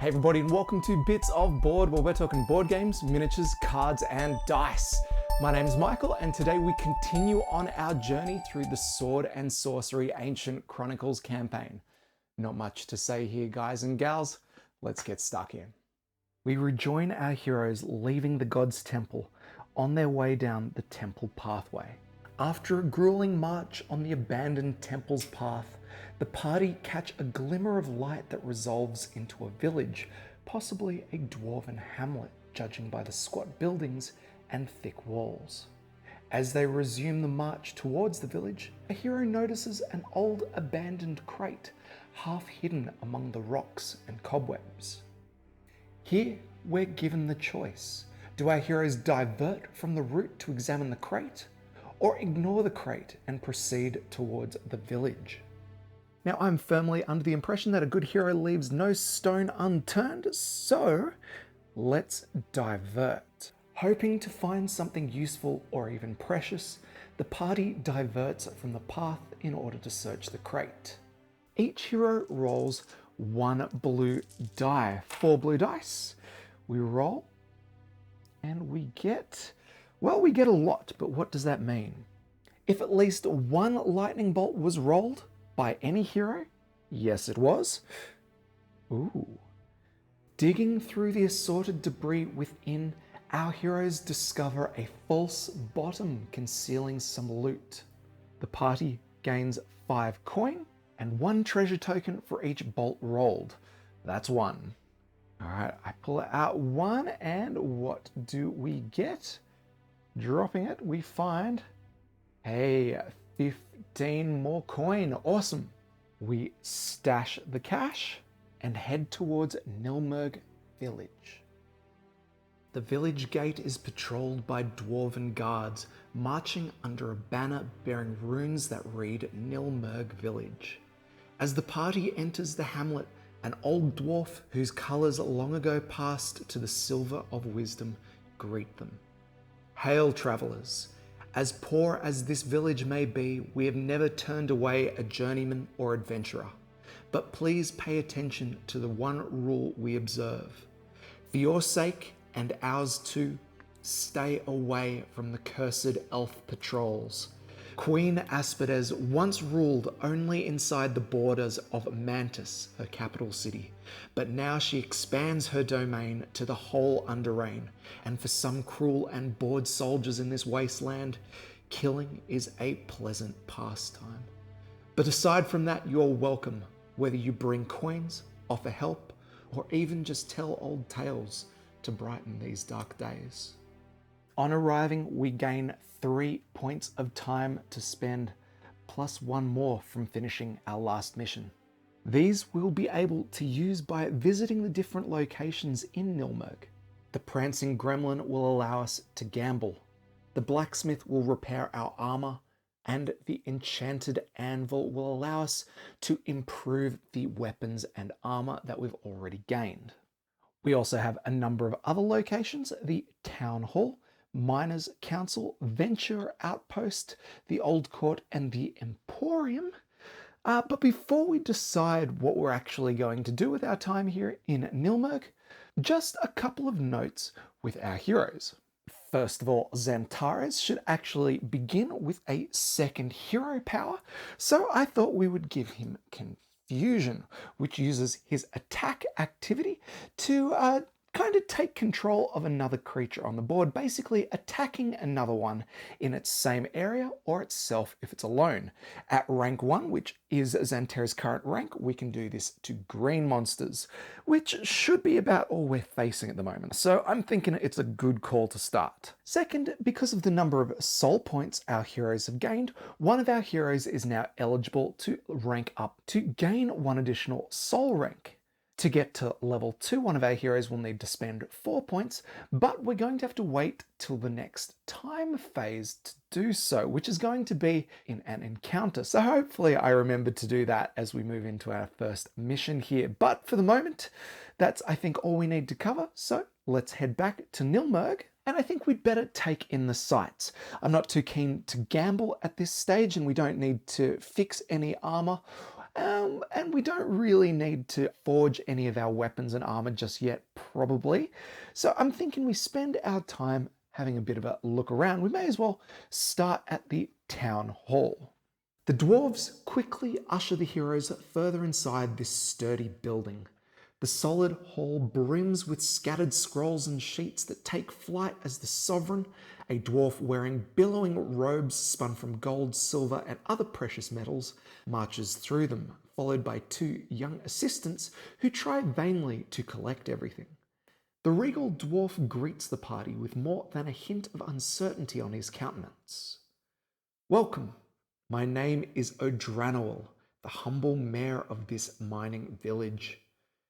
Hey everybody, and welcome to Bits of Board, where we're talking board games, miniatures, cards, and dice. My name is Michael, and today we continue on our journey through the Sword and Sorcery Ancient Chronicles campaign. Not much to say here, guys and gals. Let's get stuck in. We rejoin our heroes leaving the God's Temple on their way down the temple pathway. After a grueling march on the abandoned temple's path, the party catch a glimmer of light that resolves into a village, possibly a dwarven hamlet, judging by the squat buildings and thick walls. As they resume the march towards the village, a hero notices an old abandoned crate, half hidden among the rocks and cobwebs. Here, we're given the choice. Do our heroes divert from the route to examine the crate, or ignore the crate and proceed towards the village? Now, I'm firmly under the impression that a good hero leaves no stone unturned, so let's divert. Hoping to find something useful or even precious, the party diverts from the path in order to search the crate. Each hero rolls one blue die, 4 blue dice. We roll and we get a lot, but what does that mean? If at least one lightning bolt was rolled by any hero? Yes, it was. Ooh. Digging through the assorted debris within, our heroes discover a false bottom concealing some loot. The party gains 5 coin and 1 treasure token for each bolt rolled. That's 1. All right, I pull out 1, and what do we get? Dropping it, we find a 15 more coin. Awesome. We stash the cash and head towards Nilmerg Village. The village gate is patrolled by dwarven guards marching under a banner bearing runes that read Nilmerg Village. As the party enters the hamlet, an old dwarf whose colours long ago passed to the silver of wisdom greet them. Hail, travellers! As poor as this village may be, we have never turned away a journeyman or adventurer. But please pay attention to the one rule we observe. For your sake, and ours too, stay away from the cursed elf patrols. Queen Aspides once ruled only inside the borders of Mantis, her capital city, but now she expands her domain to the whole Underreign, and for some cruel and bored soldiers in this wasteland, killing is a pleasant pastime. But aside from that, you're welcome, whether you bring coins, offer help, or even just tell old tales to brighten these dark days. On arriving, we gain 3 points of time to spend, plus 1 more from finishing our last mission. These we'll be able to use by visiting the different locations in Nilmerg. The Prancing Gremlin will allow us to gamble. The Blacksmith will repair our armor, and the Enchanted Anvil will allow us to improve the weapons and armor that we've already gained. We also have a number of other locations: the Town Hall, Miners' Council, Venture Outpost, the Old Court, and the Emporium. But before we decide what we're actually going to do with our time here in Nilmerg, just a couple of notes with our heroes. First of all, Xantares should actually begin with a 2nd hero power, so I thought we would give him Confusion, which uses his attack activity to kind of take control of another creature on the board, basically attacking another one in its same area or itself if it's alone. At rank 1, which is Xantare's current rank, we can do this to green monsters, which should be about all we're facing at the moment. So I'm thinking it's a good call to start. Second, because of the number of soul points our heroes have gained, one of our heroes is now eligible to rank up to gain 1 additional soul rank. To get to level 2, one of our heroes will need to spend 4 points, but we're going to have to wait till the next time phase to do so, which is going to be in an encounter. So hopefully I remember to do that as we move into our first mission here. But for the moment, that's, I think, all we need to cover. So let's head back to Nilmerg, and I think we'd better take in the sights. I'm not too keen to gamble at this stage, and we don't need to fix any armor And we don't really need to forge any of our weapons and armor just yet, probably. So I'm thinking we spend our time having a bit of a look around. We may as well start at the town hall. The dwarves quickly usher the heroes further inside this sturdy building. The solid hall brims with scattered scrolls and sheets that take flight as the sovereign, a dwarf wearing billowing robes spun from gold, silver, and other precious metals, marches through them, followed by two young assistants who try vainly to collect everything. The regal dwarf greets the party with more than a hint of uncertainty on his countenance. "Welcome. My name is Odranowel, the humble mayor of this mining village.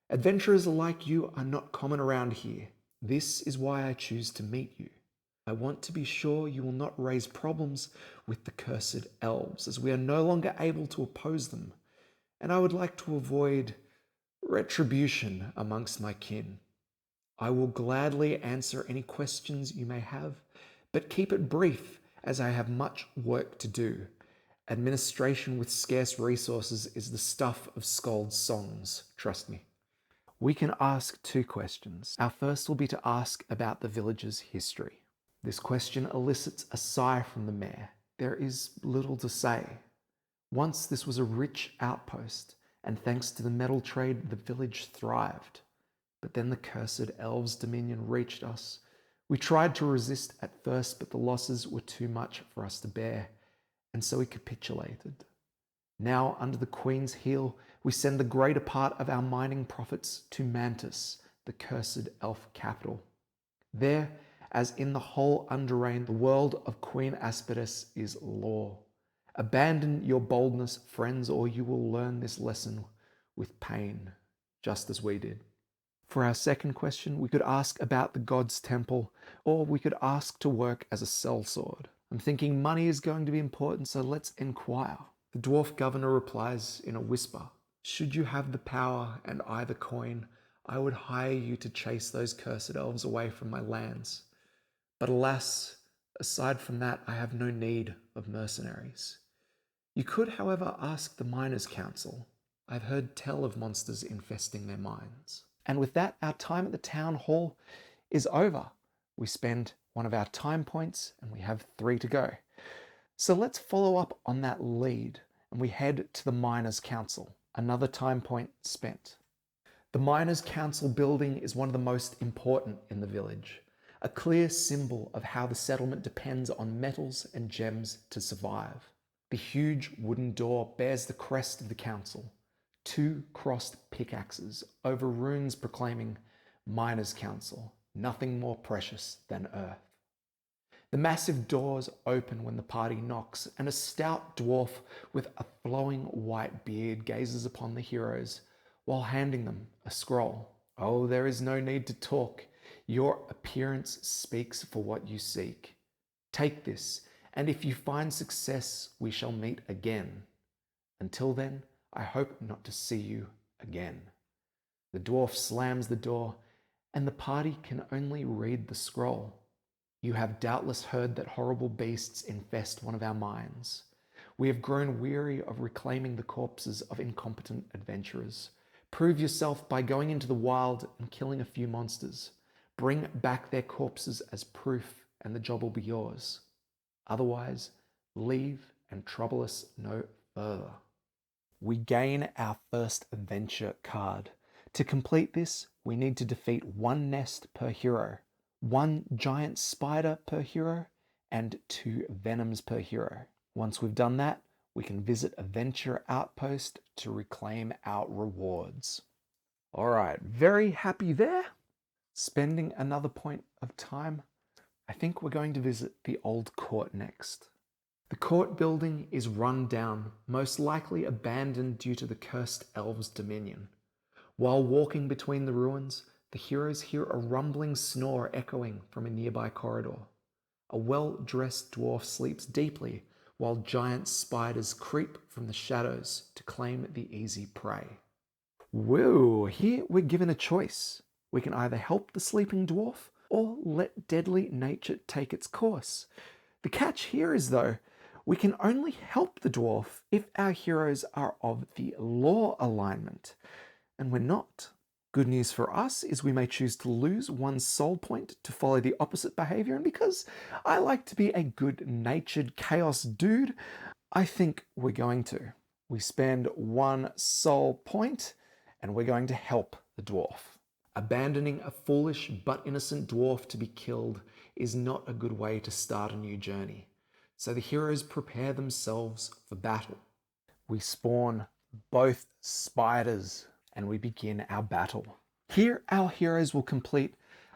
Adventurers like you are not common around here. This is why I choose to meet you. I want to be sure you will not raise problems with the cursed elves, as we are no longer able to oppose them, and I would like to avoid retribution amongst my kin. I will gladly answer any questions you may have, but keep it brief, as I have much work to do. Administration with scarce resources is the stuff of skalds' songs, trust me." We can ask two questions. Our first will be to ask about the village's history. This question elicits a sigh from the mayor. There is little to say. Once this was a rich outpost, and thanks to the metal trade, the village thrived. But then the cursed elves' dominion reached us. We tried to resist at first, but the losses were too much for us to bear, and so we capitulated. Now, under the Queen's heel, we send the greater part of our mining profits to Mantis, the cursed elf capital. There, as in the whole Underrain, the world of Queen Aspidus is law. Abandon your boldness, friends, or you will learn this lesson with pain, just as we did. For our second question, we could ask about the God's Temple, or we could ask to work as a sellsword. I'm thinking money is going to be important, so let's inquire. The dwarf governor replies in a whisper, "Should you have the power and I the coin, I would hire you to chase those cursed elves away from my lands. But alas, aside from that, I have no need of mercenaries. You could, however, ask the Miners' Council. I've heard tell of monsters infesting their mines." And with that, our time at the town hall is over. We spend one of our time points and we have 3 to go. So let's follow up on that lead and we head to the Miners' Council, another time point spent. The Miners' Council building is one of the most important in the village, a clear symbol of how the settlement depends on metals and gems to survive. The huge wooden door bears the crest of the council, 2 crossed pickaxes over runes proclaiming Miners' Council, nothing more precious than earth. The massive doors open when the party knocks, and a stout dwarf with a flowing white beard gazes upon the heroes while handing them a scroll. "Oh, there is no need to talk. Your appearance speaks for what you seek. Take this, and if you find success, we shall meet again. Until then, I hope not to see you again." The dwarf slams the door, and the party can only read the scroll. "You have doubtless heard that horrible beasts infest one of our mines. We have grown weary of reclaiming the corpses of incompetent adventurers. Prove yourself by going into the wild and killing a few monsters. Bring back their corpses as proof, and the job will be yours. Otherwise, leave and trouble us no further." We gain our first adventure card. To complete this, we need to defeat 1 nest per hero, 1 giant spider per hero, and 2 venoms per hero. Once we've done that, we can visit a venture outpost to reclaim our rewards. All right, very happy there. Spending another point of time, I think we're going to visit the old court next. The court building is run down, most likely abandoned due to the cursed elves' dominion. While walking between the ruins, the heroes hear a rumbling snore echoing from a nearby corridor. A well-dressed dwarf sleeps deeply while giant spiders creep from the shadows to claim the easy prey. Whoa, here we're given a choice. We can either help the sleeping dwarf or let deadly nature take its course. The catch here is, though, We can only help the dwarf if our heroes are of the law alignment, and we're not. Good news for us is we may choose to lose one soul point to follow the opposite behavior, and because I like to be a good-natured chaos dude, I think we're going to. We spend one soul point, and we're going to help the dwarf. Abandoning a foolish but innocent dwarf to be killed is not a good way to start a new journey. So the heroes prepare themselves for battle. We spawn both spiders and we begin our battle. Here our heroes will complete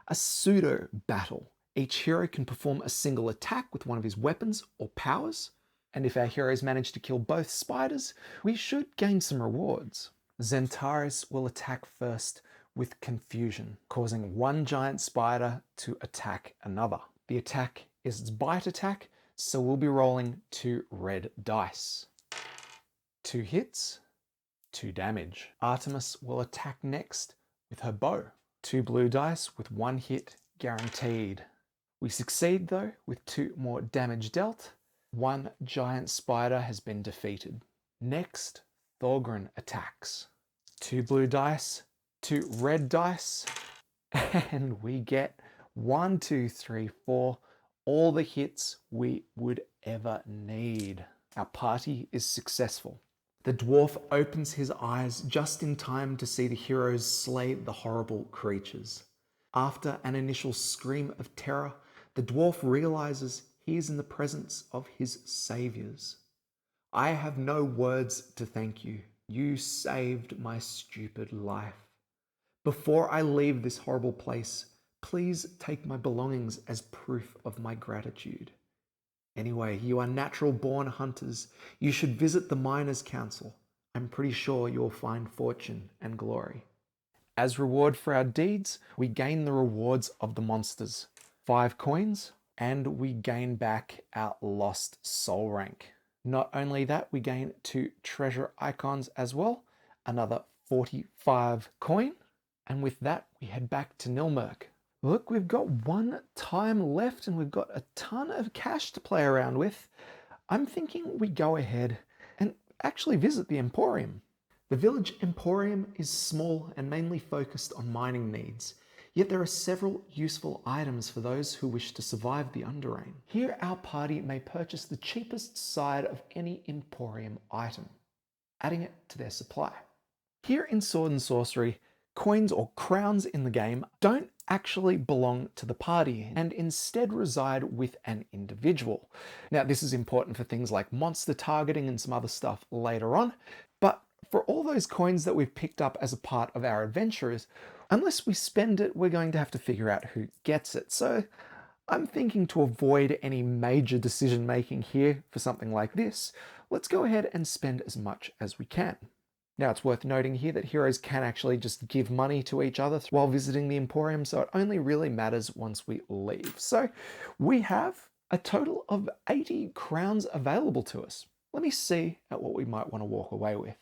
a pseudo battle. Each hero can perform a single attack with one of his weapons or powers, and if our heroes manage to kill both spiders, we should gain some rewards. Zentaris will attack first with confusion, causing one giant spider to attack another. The attack is its bite attack, so we'll be rolling 2 red dice. 2 hits, 2 damage. Artemis will attack next with her bow. 2 blue dice with 1 hit guaranteed. We succeed though with 2 more damage dealt. 1 giant spider has been defeated. Next, Thorgrin attacks. 2 blue dice, 2 red dice, and we get 1, 2, 3, 4, all the hits we would ever need. Our party is successful. The dwarf opens his eyes just in time to see the heroes slay the horrible creatures. After an initial scream of terror, the dwarf realizes he is in the presence of his saviors. I have no words to thank you. You saved my stupid life. Before I leave this horrible place, please take my belongings as proof of my gratitude. Anyway, you are natural-born hunters. You should visit the Miners' Council. I'm pretty sure you'll find fortune and glory. As reward for our deeds, we gain the rewards of the monsters. 5 coins, and we gain back our lost soul rank. Not only that, we gain 2 treasure icons as well, another 45 coin, and with that, we head back to Nilmerg. Look, we've got 1 time left and we've got a ton of cash to play around with. I'm thinking we go ahead and actually visit the Emporium. The Village Emporium is small and mainly focused on mining needs, yet there are several useful items for those who wish to survive the Underrain. Here our party may purchase the cheapest side of any Emporium item, adding it to their supply. Here in Sword and Sorcery, coins or crowns in the game don't actually belong to the party and instead reside with an individual. Now, this is important for things like monster targeting and some other stuff later on, but for all those coins that we've picked up as a part of our adventures, unless we spend it, we're going to have to figure out who gets it. So I'm thinking to avoid any major decision making here for something like this, let's go ahead and spend as much as we can. Now, it's worth noting here that heroes can actually just give money to each other while visiting the Emporium, so it only really matters once we leave. So we have a total of 80 crowns available to us. Let me see at what we might want to walk away with.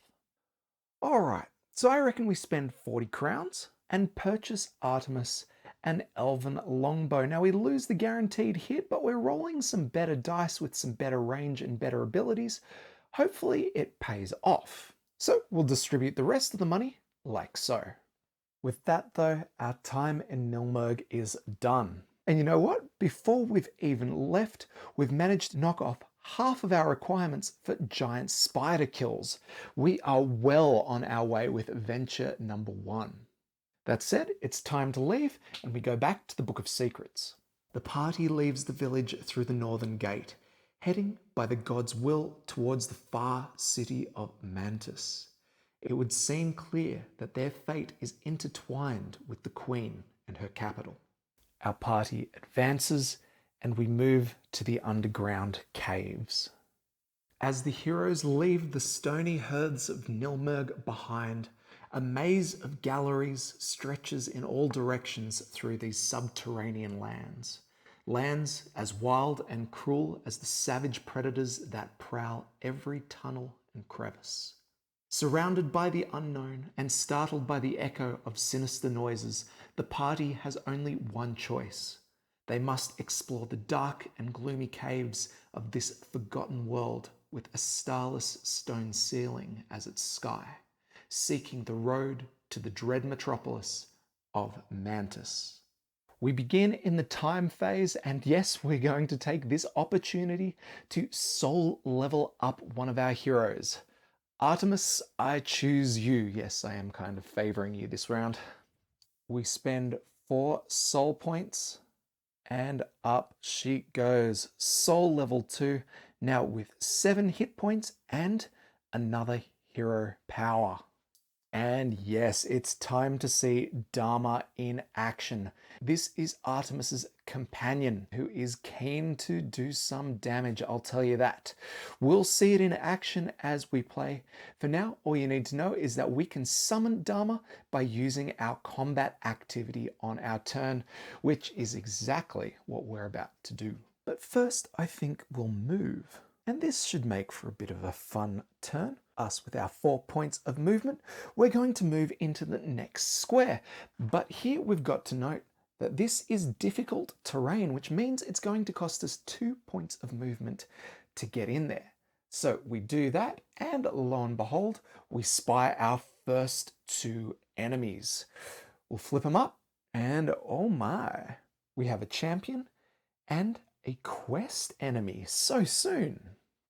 All right, so I reckon we spend 40 crowns and purchase Artemis an elven longbow. Now, we lose the guaranteed hit, but we're rolling some better dice with some better range and better abilities. Hopefully it pays off. So we'll distribute the rest of the money like so. With that though, our time in Nilmerg is done. And you know what? Before we've even left, we've managed to knock off half of our requirements for giant spider kills. We are well on our way with venture number 1. That said, it's time to leave and we go back to the Book of Secrets. The party leaves the village through the northern gate, heading by the god's will towards the far city of Mantis. It would seem clear that their fate is intertwined with the queen and her capital. Our party advances and we move to the underground caves. As the heroes leave the stony hearths of Nilmerg behind, a maze of galleries stretches in all directions through these subterranean lands. Lands as wild and cruel as the savage predators that prowl every tunnel and crevice. Surrounded by the unknown and startled by the echo of sinister noises, the party has only one choice. They must explore the dark and gloomy caves of this forgotten world with a starless stone ceiling as its sky, seeking the road to the dread metropolis of Mantis. We begin in the time phase, and yes, we're going to take this opportunity to soul level up one of our heroes. Artemis, I choose you. Yes, I am kind of favoring you this round. We spend 4 soul points, and up she goes. Soul level 2, now with 7 hit points and another hero power. And yes, it's time to see Dharma in action. This is Artemis's companion who is keen to do some damage, I'll tell you that. We'll see it in action as we play. For now, all you need to know is that we can summon Dharma by using our combat activity on our turn, which is exactly what we're about to do. But first, I think we'll move. And this should make for a bit of a fun turn. Us with our 4 points of movement, we're going to move into the next square. But here we've got to note that this is difficult terrain, which means it's going to cost us 2 points of movement to get in there. So we do that, and lo and behold, we spy our first 2 enemies. We'll flip them up, and oh my, we have a champion and a quest enemy so soon.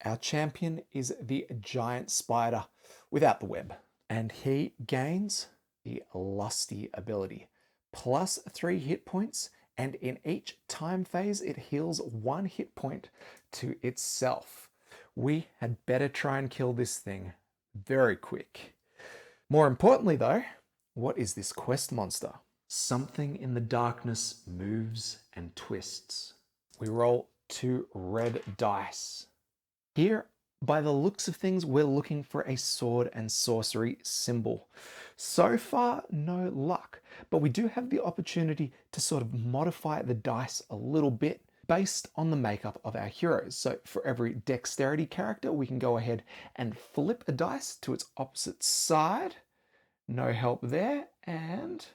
Our champion is the giant spider without the web, and he gains the lusty ability, plus 3 hit points, and in each time phase it heals 1 hit point to itself. We had better try and kill this thing very quick. More importantly though, what is this quest monster? Something in the darkness moves and twists. We roll 2 red dice. Here, by the looks of things, we're looking for a sword and sorcery symbol. So far, no luck, but we do have the opportunity to sort of modify the dice a little bit based on the makeup of our heroes. So for every dexterity character, we can go ahead and flip a dice to its opposite side. No help there, and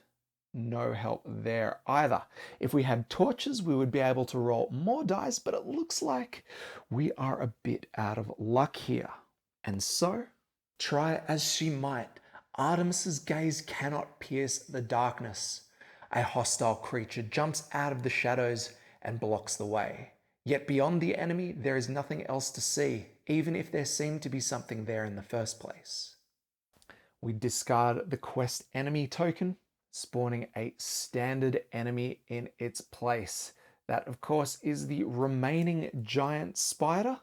no help there either. If we had torches, we would be able to roll more dice, but it looks like we are a bit out of luck here. And so, try as she might, Artemis's gaze cannot pierce the darkness. A hostile creature jumps out of the shadows and blocks the way. Yet beyond the enemy, there is nothing else to see, even if there seemed to be something there in the first place. We discard the quest enemy token, spawning a standard enemy in its place. That, of course, is the remaining giant spider.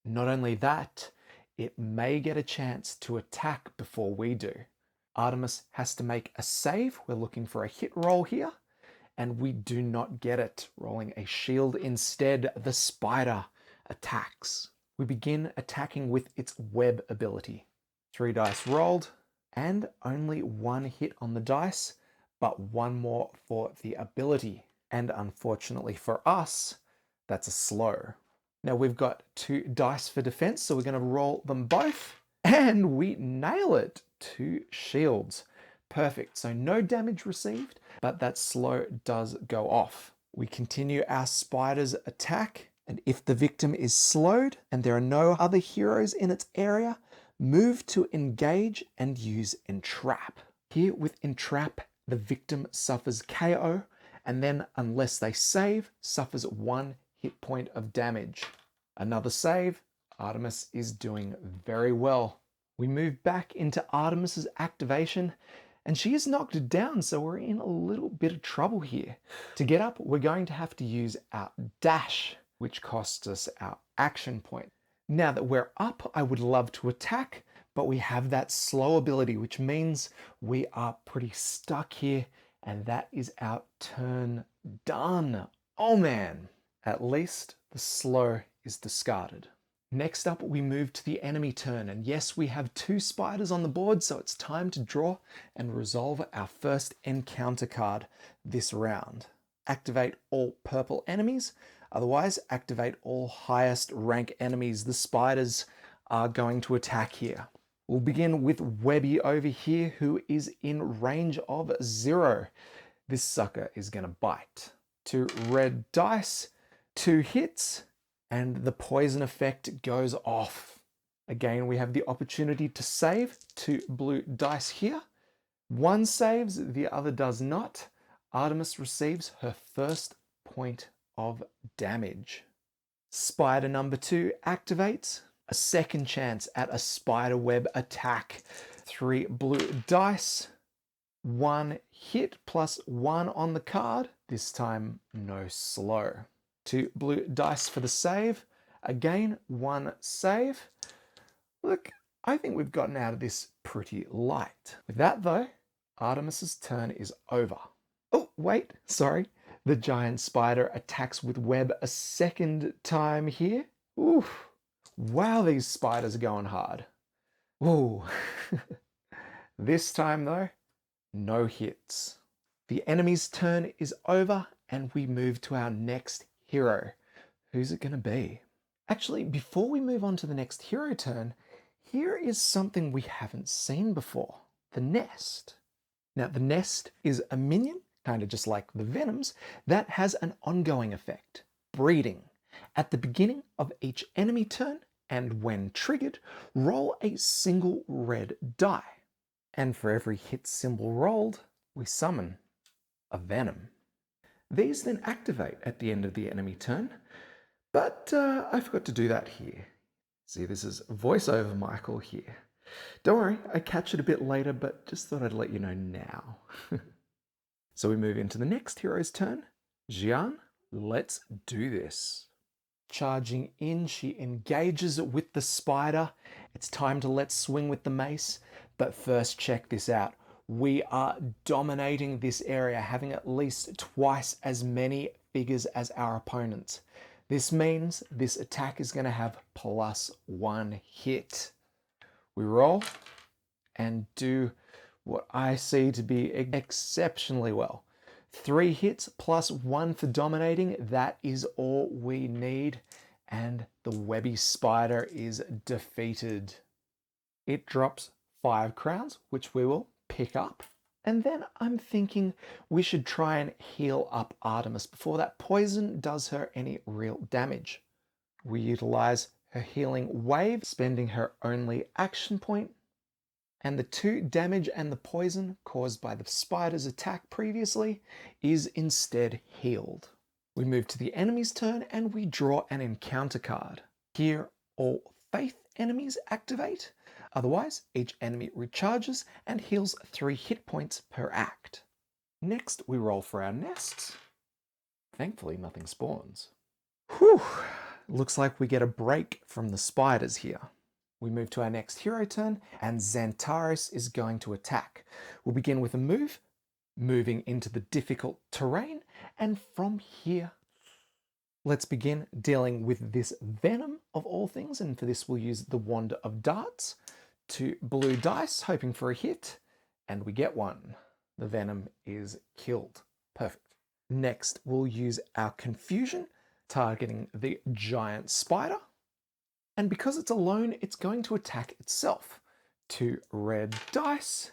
Not only that, it may get a chance to attack before we do. Artemis has to make a save. We're looking for a hit roll here, and we do not get it. Rolling a shield instead, the spider attacks. We begin attacking with its web ability. 3 dice rolled, and only 1 hit on the dice, but 1 more for the ability. And unfortunately for us, that's a slow. Now we've got 2 dice for defense, so we're going to roll them both, and we nail it. 2 shields. Perfect. So no damage received, but that slow does go off. We continue our spider's attack, and if the victim is slowed and there are no other heroes in its area, move to engage and use entrap. Here with entrap, the victim suffers KO, and then, unless they save, suffers 1 hit point of damage. Another save. Artemis is doing very well. We move back into Artemis's activation, and she is knocked down, so we're in a little bit of trouble here. To get up, we're going to have to use our dash, which costs us our action point. Now that we're up, I would love to attack, but we have that slow ability, which means we are pretty stuck here, and that is our turn done. Oh man, at least the slow is discarded. Next up, we move to the enemy turn, and yes, we have 2 spiders on the board, so it's time to draw and resolve our first encounter card this round. Activate all purple enemies, otherwise activate all highest rank enemies. The spiders are going to attack here. We'll begin with Webby over here, who is in range of 0. This sucker is going to bite. 2 red dice, 2 hits, and the poison effect goes off. Again, we have the opportunity to save 2 blue dice here. One saves, the other does not. Artemis receives her first point of damage. Spider number 2 activates. A second chance at a spider web attack. 3 blue dice. 1 hit plus 1 on the card. This time, no slow. 2 blue dice for the save. Again, 1 save. Look, I think we've gotten out of this pretty light. With that though, Artemis's turn is over. Oh, wait, sorry. The giant spider attacks with web a second time here. Oof. Wow, these spiders are going hard. Ooh. This time though, no hits. The enemy's turn is over and we move to our next hero. Who's it going to be? Actually, before we move on to the next hero turn, here is something we haven't seen before. The nest. Now, the nest is a minion, kind of just like the venoms, that has an ongoing effect, breeding. At the beginning of each enemy turn, and when triggered, roll a single red die. And for every hit symbol rolled, we summon a venom. These then activate at the end of the enemy turn, but I forgot to do that here. See, this is voiceover Michael here. Don't worry, I catch it a bit later, but just thought I'd let you know now. So we move into the next hero's turn. Jian, let's do this. Charging in, she engages with the spider. It's time to let's swing with the mace. But first, check this out. We are dominating this area, having at least twice as many figures as our opponent. This means this attack is going to have +1 hit. We roll and do what I see to be exceptionally well. 3 hits +1 for dominating. That is all we need. And the webby spider is defeated. It drops 5 crowns, which we will pick up. And then I'm thinking we should try and heal up Artemis before that poison does her any real damage. We utilize her healing wave, spending her only action point. And the 2 damage and the poison caused by the spider's attack previously is instead healed. We move to the enemy's turn and we draw an encounter card. Here, all faith enemies activate. Otherwise, each enemy recharges and heals 3 hit points per act. Next, we roll for our nests. Thankfully, nothing spawns. Whew! Looks like we get a break from the spiders here. We move to our next hero turn, and Xantaris is going to attack. We'll begin with a move, moving into the difficult terrain, and from here, let's begin dealing with this venom of all things, and for this we'll use the Wand of Darts. 2 blue dice, hoping for a hit, and we get 1. The venom is killed. Perfect. Next, we'll use our Confusion, targeting the giant spider. And because it's alone, it's going to attack itself. 2 red dice.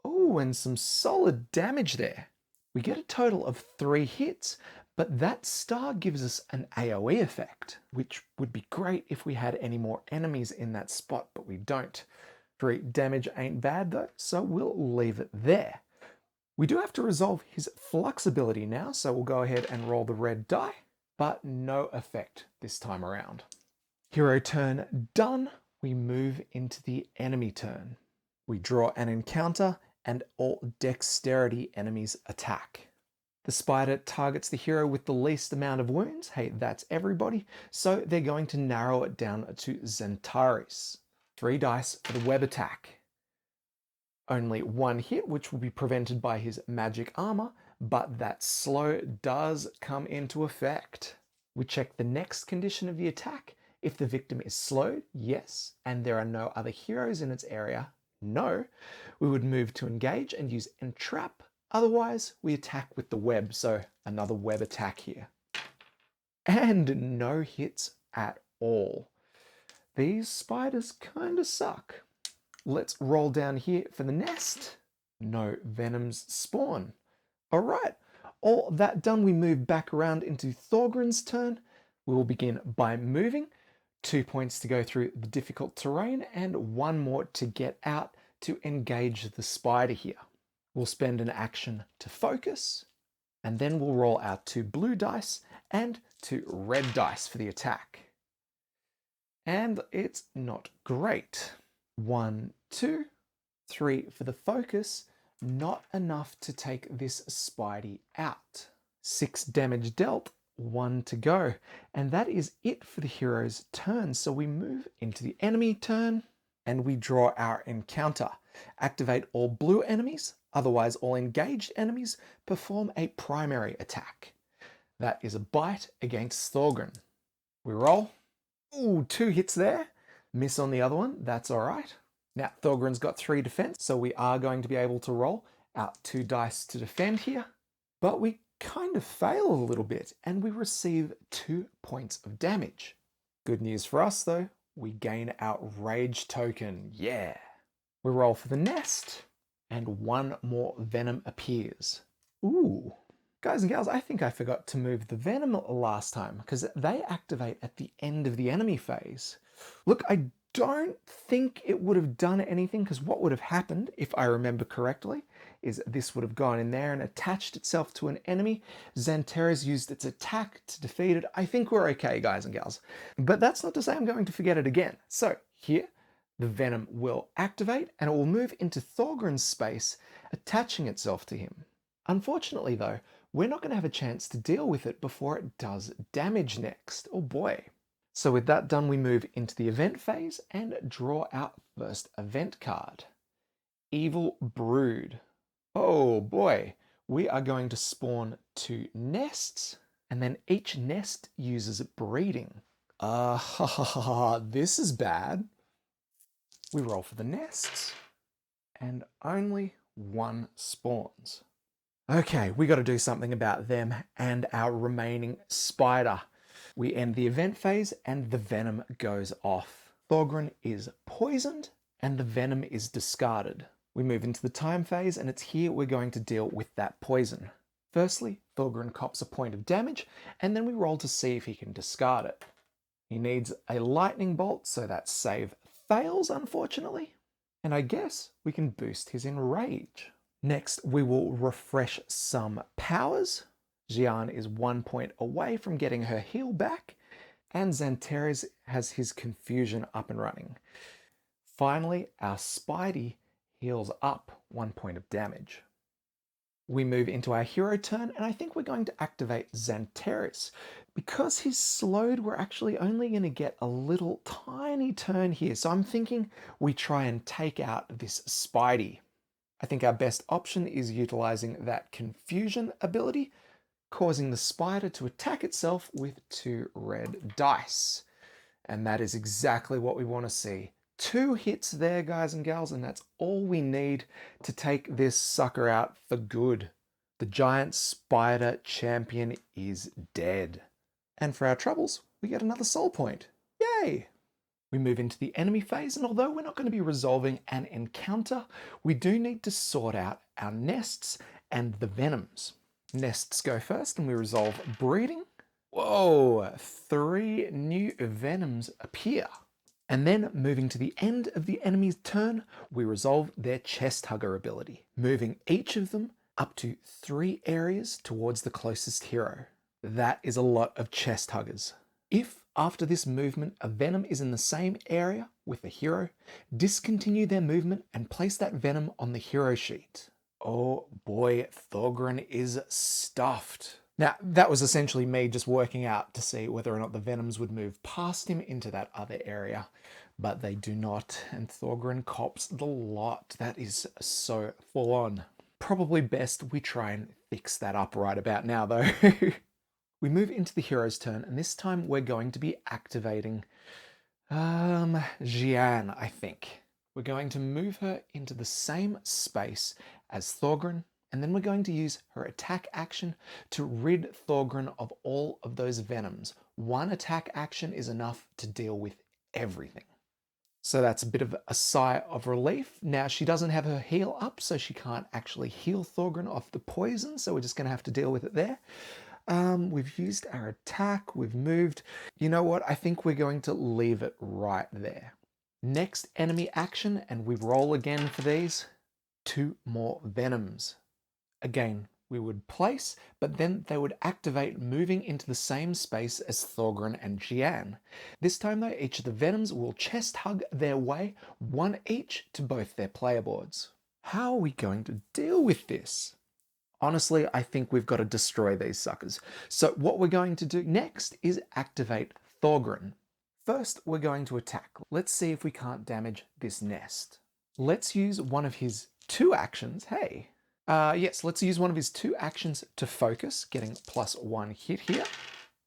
Oh, and some solid damage there. We get a total of 3 hits, but that star gives us an AoE effect, which would be great if we had any more enemies in that spot, but we don't. 3 damage ain't bad though, so we'll leave it there. We do have to resolve his flux ability now, so we'll go ahead and roll the red die, but no effect this time around. Hero turn done. We move into the enemy turn. We draw an encounter and all dexterity enemies attack. The spider targets the hero with the least amount of wounds. Hey, that's everybody. So they're going to narrow it down to Xantaris. 3 dice for the web attack. Only 1 hit, which will be prevented by his magic armor, but that slow does come into effect. We check the next condition of the attack. If the victim is slowed, yes, and there are no other heroes in its area, no. We would move to engage and use entrap. Otherwise, we attack with the web, so another web attack here. And no hits at all. These spiders kind of suck. Let's roll down here for the nest. No venoms spawn. All right, all that done, we move back around into Thorgrin's turn. We will begin by moving, 2 points to go through the difficult terrain, and 1 more to get out to engage the spider here. We'll spend an action to focus, and then we'll roll our 2 blue dice and 2 red dice for the attack. And it's not great. 1, 2, 3 for the focus, not enough to take this Spidey out. 6 damage dealt, 1 to go. And that is it for the hero's turn. So we move into the enemy turn and we draw our encounter. Activate all blue enemies, otherwise all engaged enemies, perform a primary attack. That is a bite against Thorgrin. We roll. Ooh, 2 hits there. Miss on the other one, that's all right. Now, Thorgrin's got 3 defense, so we are going to be able to roll out 2 dice to defend here. But we kind of fail a little bit, and we receive 2 points of damage. Good news for us, though. We gain our rage token. Yeah. We roll for the nest, and 1 more venom appears. Ooh. Guys and gals, I think I forgot to move the venom last time because they activate at the end of the enemy phase. Look, I don't think it would have done anything because what would have happened, if I remember correctly, is this would have gone in there and attached itself to an enemy. Xanteris used its attack to defeat it. I think we're okay, guys and gals. But that's not to say I'm going to forget it again. So here, the venom will activate and it will move into Thorgrin's space, attaching itself to him. Unfortunately, though, we're not going to have a chance to deal with it before it does damage next. Oh boy. So with that done, we move into the event phase and draw our first event card. Evil Brood. Oh boy. We are going to spawn 2 nests, and then each nest uses breeding. This is bad. We roll for the nests, and only 1 spawns. Okay, we got to do something about them and our remaining spider. We end the event phase and the venom goes off. Thorgrin is poisoned and the venom is discarded. We move into the time phase and it's here we're going to deal with that poison. Firstly, Thorgrin cops a point of damage and then we roll to see if he can discard it. He needs a lightning bolt, so that save fails, unfortunately. And I guess we can boost his enrage. Next, we will refresh some powers. Xian is 1 point away from getting her heal back, and Xanteris has his confusion up and running. Finally, our Spidey heals up 1 point of damage. We move into our hero turn, and I think we're going to activate Xanteris. Because he's slowed, we're actually only going to get a little tiny turn here, so I'm thinking we try and take out this Spidey. I think our best option is utilizing that confusion ability, causing the spider to attack itself with 2 red dice. And that is exactly what we want to see. 2 hits there, guys and gals, and that's all we need to take this sucker out for good. The giant spider champion is dead. And for our troubles, we get another soul point. Yay! We move into the enemy phase, and although we're not going to be resolving an encounter, we do need to sort out our nests and the venoms. Nests go first, and we resolve breeding. Whoa, 3 new venoms appear. And then moving to the end of the enemy's turn, we resolve their chest hugger ability, moving each of them up to 3 areas towards the closest hero. That is a lot of chest huggers. If after this movement, a venom is in the same area with the hero, discontinue their movement and place that venom on the hero sheet. Oh boy, Thorgrin is stuffed. Now, that was essentially me just working out to see whether or not the venoms would move past him into that other area, but they do not, and Thorgrin cops the lot. That is so full on. Probably best we try and fix that up right about now, though. We move into the hero's turn, and this time we're going to be activating Xian, I think. We're going to move her into the same space as Thorgrin, and then we're going to use her attack action to rid Thorgrin of all of those venoms. 1 attack action is enough to deal with everything. So that's a bit of a sigh of relief. Now, she doesn't have her heal up, so she can't actually heal Thorgrin off the poison, so we're just going to have to deal with it there. We've used our attack, we've moved. You know what? I think we're going to leave it right there. Next enemy action, and we roll again for these. 2 more venoms. Again, we would place, but then they would activate moving into the same space as Thorgrin and Jian. This time though, each of the venoms will chest hug their way, 1 each, to both their player boards. How are we going to deal with this? Honestly, I think we've got to destroy these suckers. So what we're going to do next is activate Thorgrin. First, we're going to attack. Let's see if we can't damage this nest. Let's use one of his 2 actions. Hey. Yes, let's use one of his 2 actions to focus, getting +1 hit here.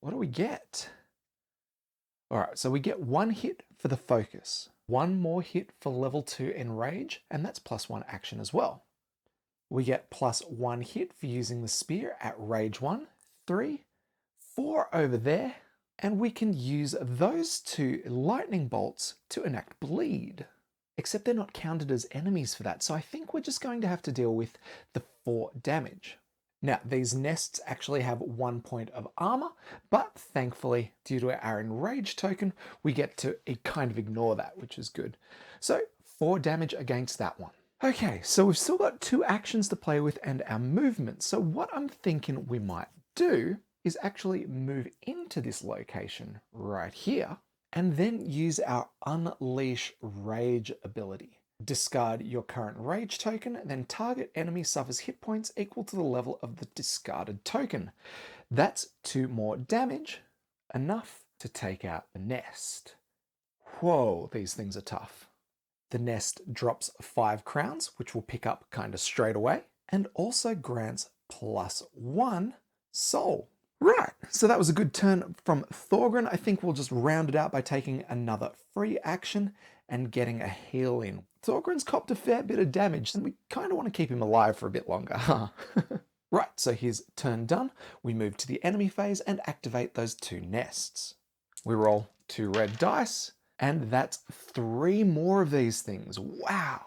What do we get? All right, so we get 1 hit for the focus, 1 more hit for level 2 enrage, and that's +1 action as well. We get +1 hit for using the spear at rage 1, 3, 4 over there, and we can use those 2 lightning bolts to enact bleed. Except they're not counted as enemies for that, so I think we're just going to have to deal with the 4 damage. Now, these nests actually have 1 point of armor, but thankfully, due to our enrage token, we get to kind of ignore that, which is good. So, 4 damage against that one. Okay, so we've still got 2 actions to play with and our movement. So what I'm thinking we might do is actually move into this location right here and then use our Unleash Rage ability. Discard your current rage token, then target enemy suffers hit points equal to the level of the discarded token. That's 2 more damage, enough to take out the nest. Whoa, these things are tough. The nest drops 5 crowns, which we'll pick up kind of straight away, and also grants +1 soul. Right, so that was a good turn from Thorgrin. I think we'll just round it out by taking another free action and getting a heal in. Thorgrin's copped a fair bit of damage, and we kind of want to keep him alive for a bit longer, huh? Right, so his turn done. We move to the enemy phase and activate those 2 nests. We roll 2 red dice, and that's 3 more of these things. Wow!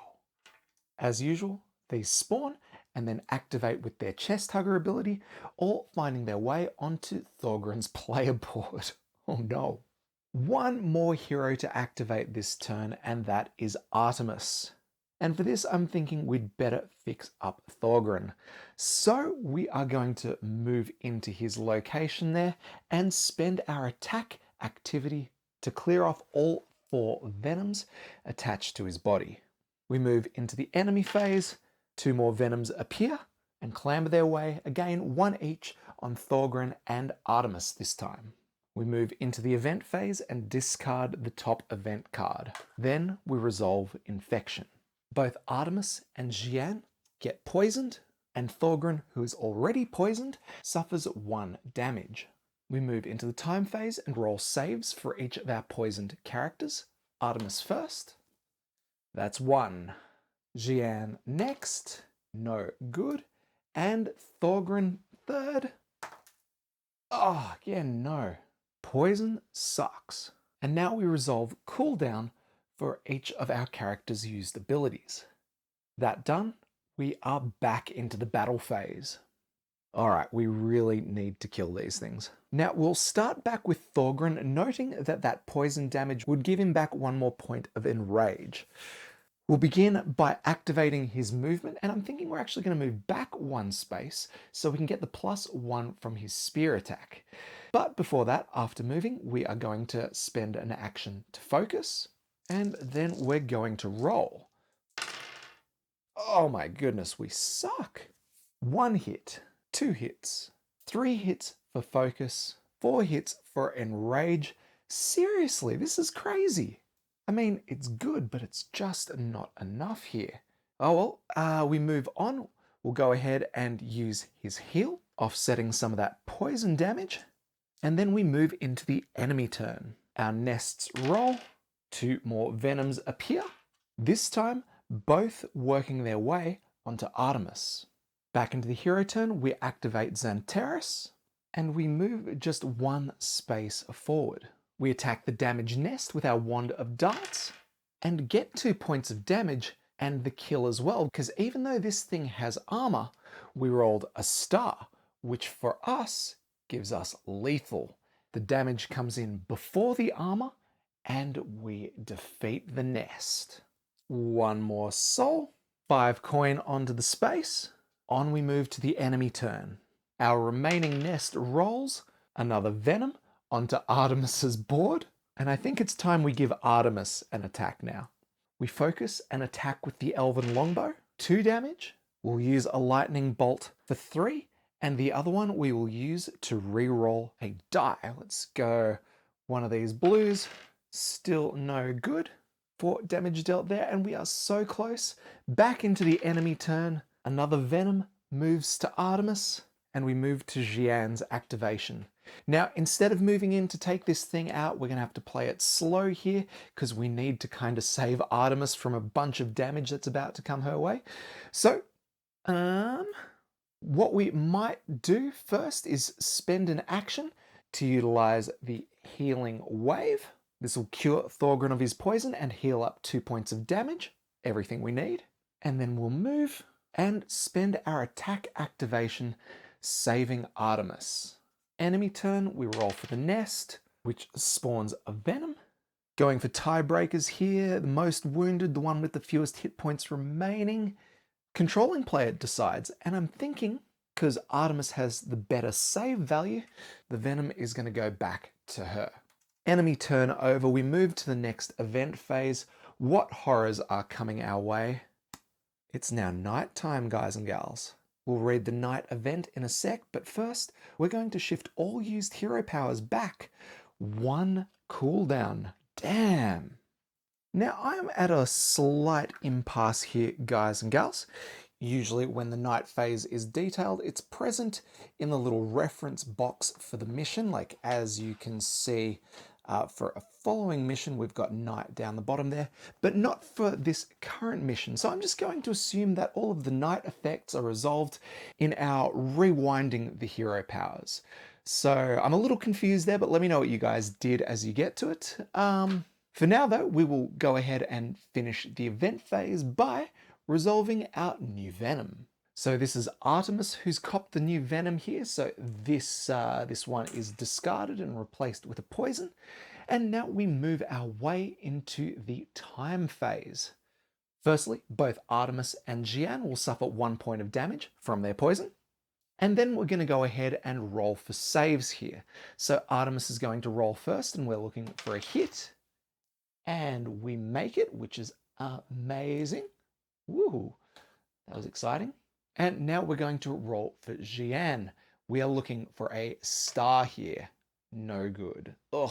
As usual, these spawn and then activate with their chest hugger ability, all finding their way onto Thorgrin's player board. Oh no. 1 more hero to activate this turn, and that is Artemis. And for this, I'm thinking we'd better fix up Thorgrin. So we are going to move into his location there and spend our attack activity to clear off all 4 venoms attached to his body. We move into the enemy phase, 2 more venoms appear and clamber their way, again 1 each on Thorgrin and Artemis this time. We move into the event phase and discard the top event card. Then we resolve infection. Both Artemis and Jian get poisoned, and Thorgrin, who is already poisoned, suffers 1 damage. We move into the time phase and roll saves for each of our poisoned characters. Artemis first. That's 1. Jian next. No good. And Thorgrin third. Oh, again, no. Poison sucks. And now we resolve cooldown for each of our characters' used abilities. That done, we are back into the battle phase. Alright, we really need to kill these things. Now, we'll start back with Thorgrin, noting that that poison damage would give him back 1 more point of enrage. We'll begin by activating his movement, and I'm thinking we're actually going to move back 1 space so we can get the +1 from his spear attack. But before that, after moving, we are going to spend an action to focus, and then we're going to roll. Oh my goodness, we suck. 1 hit, 2 hits, 3 hits for focus, 4 hits for enrage. Seriously, this is crazy. I mean, it's good, but it's just not enough here. Oh well, we move on. We'll go ahead and use his heal, offsetting some of that poison damage. And then we move into the enemy turn. Our nests roll, 2 more venoms appear. This time, both working their way onto Artemis. Back into the hero turn, we activate Xanteris, and we move just 1 space forward. We attack the damaged nest with our Wand of Darts and get 2 points of damage and the kill as well, because even though this thing has armor, we rolled a star, which for us gives us lethal. The damage comes in before the armor, and we defeat the nest. One more soul, 5 coin onto the space. On we move to the enemy turn. Our remaining nest rolls, another venom onto Artemis's board, and I think it's time we give Artemis an attack now. We focus and attack with the Elven Longbow, 2 damage. We'll use a lightning bolt for 3, and the other one we will use to re-roll a die. Let's go one of these blues, still no good. 4 damage dealt there, and we are so close. Back into the enemy turn, another venom moves to Artemis, and we move to Xian's activation. Now, instead of moving in to take this thing out, we're going to have to play it slow here because we need to kind of save Artemis from a bunch of damage that's about to come her way. So, what we might do first is spend an action to utilize the healing wave. This will cure Thorgrin of his poison and heal up 2 points of damage, everything we need. And then we'll move and spend our attack activation saving Artemis. Enemy turn, we roll for the nest, which spawns a venom. Going for tiebreakers here, the most wounded, the one with the fewest hit points remaining. Controlling player decides, and I'm thinking, because Artemis has the better save value, the venom is going to go back to her. Enemy turn over, we move to the next event phase. What horrors are coming our way? It's now night time, guys and gals. We'll read the night event in a sec, but first we're going to shift all used hero powers back 1 cooldown. Damn. Now I'm at a slight impasse here, guys and gals. Usually when the night phase is detailed, it's present in the little reference box for the mission. Like as you can see for a following mission, we've got night down the bottom there, but not for this current mission. So I'm just going to assume that all of the night effects are resolved in our rewinding the hero powers. So I'm a little confused there, but let me know what you guys did as you get to it. For now though, we will go ahead and finish the event phase by resolving our new venom. So this is Artemis who's copped the new venom here. So this one is discarded and replaced with a poison. And now we move our way into the time phase. Firstly, both Artemis and Xian will suffer 1 point of damage from their poison. And then we're going to go ahead and roll for saves here. So Artemis is going to roll first, and we're looking for a hit. And we make it, which is amazing. Woo, that was exciting. And now we're going to roll for Xian. We are looking for a star here. No good. Ugh.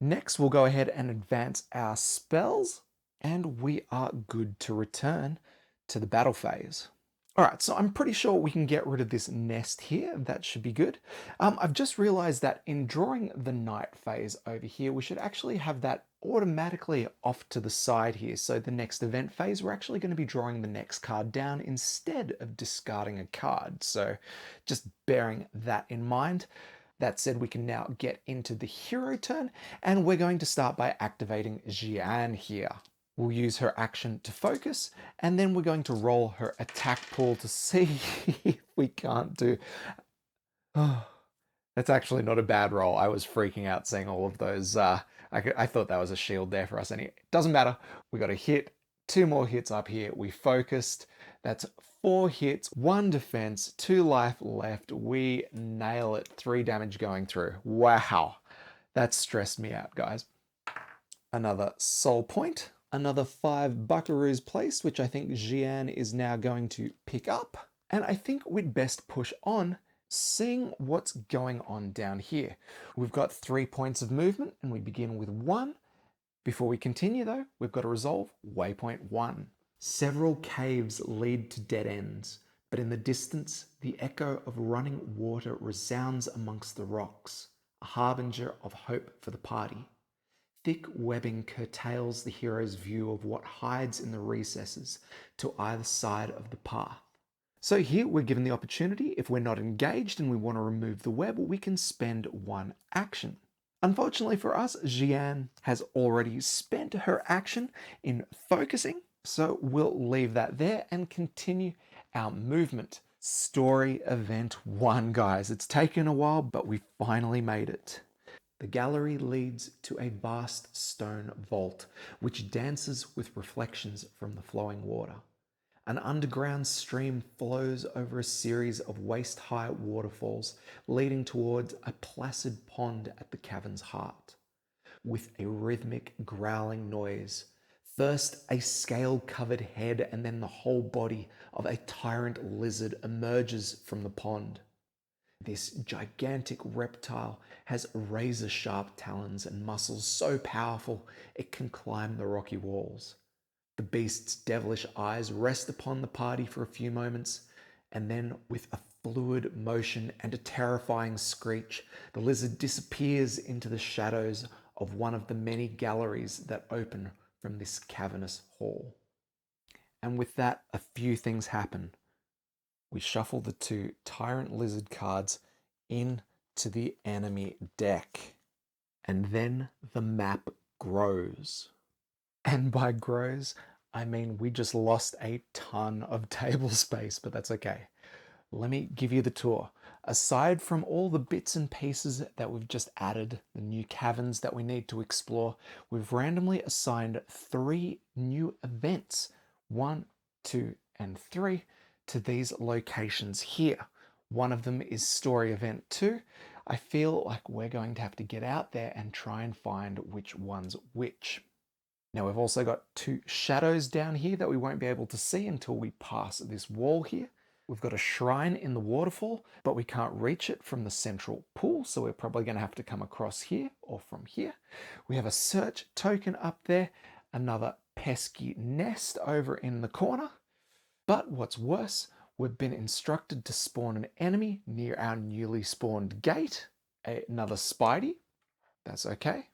Next, we'll go ahead and advance our spells, and we are good to return to the battle phase. All right, so I'm pretty sure we can get rid of this nest here. That should be good. I've just realized that in drawing the night phase over here, we should actually have that automatically off to the side here. So the next event phase, we're actually going to be drawing the next card down instead of discarding a card. So just bearing that in mind. That said, we can now get into the hero turn, and we're going to start by activating Xian here. We'll use her action to focus, and then we're going to roll her attack pool to see if we can't do... Oh, that's actually not a bad roll. I was freaking out seeing all of those. I thought that was a shield there for us. Anyway, doesn't matter. We got a hit, 2 more hits up here. We focused. That's 4 hits, 1 defense, 2 life left. We nail it. 3 damage going through. Wow. That stressed me out, guys. Another soul point. Another 5 buckaroos placed, which I think Xian is now going to pick up. And I think we'd best push on, seeing what's going on down here. We've got 3 points of movement, and we begin with 1. Before we continue though, we've got to resolve waypoint 1. Several caves lead to dead ends, but in the distance, the echo of running water resounds amongst the rocks, a harbinger of hope for the party. Thick webbing curtails the hero's view of what hides in the recesses to either side of the path. So here we're given the opportunity, if we're not engaged and we want to remove the web, we can spend 1 action. Unfortunately for us, Xian has already spent her action in focusing, so we'll leave that there and continue our movement. Story Event 1, guys. It's taken a while, but we finally made it. The gallery leads to a vast stone vault, which dances with reflections from the flowing water. An underground stream flows over a series of waist-high waterfalls, leading towards a placid pond at the cavern's heart. With a rhythmic growling noise, first a scale-covered head and then the whole body of a tyrant lizard emerges from the pond. This gigantic reptile has razor-sharp talons and muscles so powerful it can climb the rocky walls. The beast's devilish eyes rest upon the party for a few moments, and then with a fluid motion and a terrifying screech, the lizard disappears into the shadows of one of the many galleries that open from this cavernous hall. And with that, a few things happen. We shuffle the 2 Tyrant Lizard cards into the enemy deck. And then the map grows. And by grows, I mean we just lost a ton of table space, but that's okay. Let me give you the tour. Aside from all the bits and pieces that we've just added, the new caverns that we need to explore, we've randomly assigned 3 new events, 1, 2, and 3, to these locations here. One of them is Story Event 2. I feel like we're going to have to get out there and try and find which one's which. Now we've also got 2 shadows down here that we won't be able to see until we pass this wall here. We've got a shrine in the waterfall, but we can't reach it from the central pool, so we're probably going to have to come across here or from here. We have a search token up there, another pesky nest over in the corner. But what's worse, we've been instructed to spawn an enemy near our newly spawned gate, another Spidey, that's okay,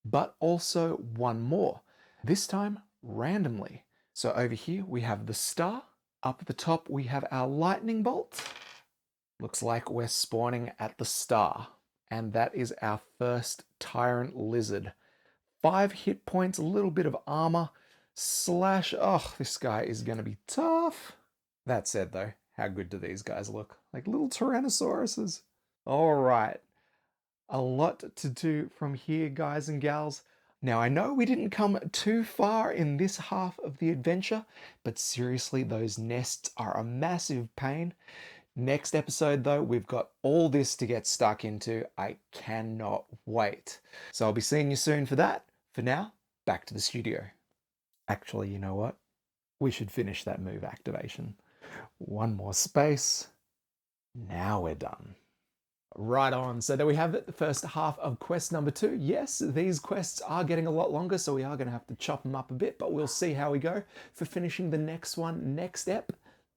but also one more, this time randomly. So over here we have the star. Up at the top, we have our lightning bolt. Looks like we're spawning at the star. And that is our first Tyrant Lizard. 5 hit points, a little bit of armor, oh, this guy is going to be tough. That said, though, how good do these guys look? Like little Tyrannosauruses. All right. A lot to do from here, guys and gals. Now, I know we didn't come too far in this half of the adventure, but seriously, those nests are a massive pain. Next episode, though, we've got all this to get stuck into. I cannot wait. So I'll be seeing you soon for that. For now, back to the studio. Actually, you know what? We should finish that move activation. One more space. Now we're done. Right on. So there we have it, the first half of quest number 2. Yes, these quests are getting a lot longer, so we are going to have to chop them up a bit, but we'll see how we go for finishing the next one next ep.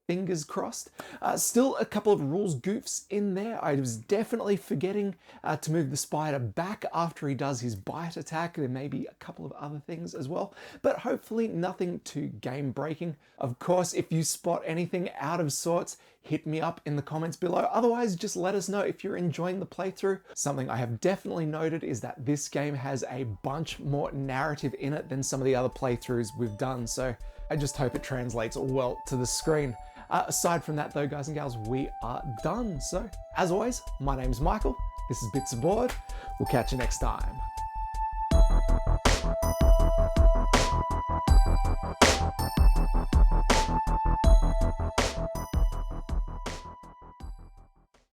Fingers crossed. Still a couple of rules goofs in there. I was definitely forgetting to move the spider back after he does his bite attack. There may be a couple of other things as well, but hopefully nothing too game breaking. Of course, if you spot anything out of sorts, hit me up in the comments below. Otherwise, just let us know if you're enjoying the playthrough. Something I have definitely noted is that this game has a bunch more narrative in it than some of the other playthroughs we've done. So I just hope it translates well to the screen. Aside from that though, guys and gals, we are done. So as always, my name's Michael. This is Bits of Board. We'll catch you next time.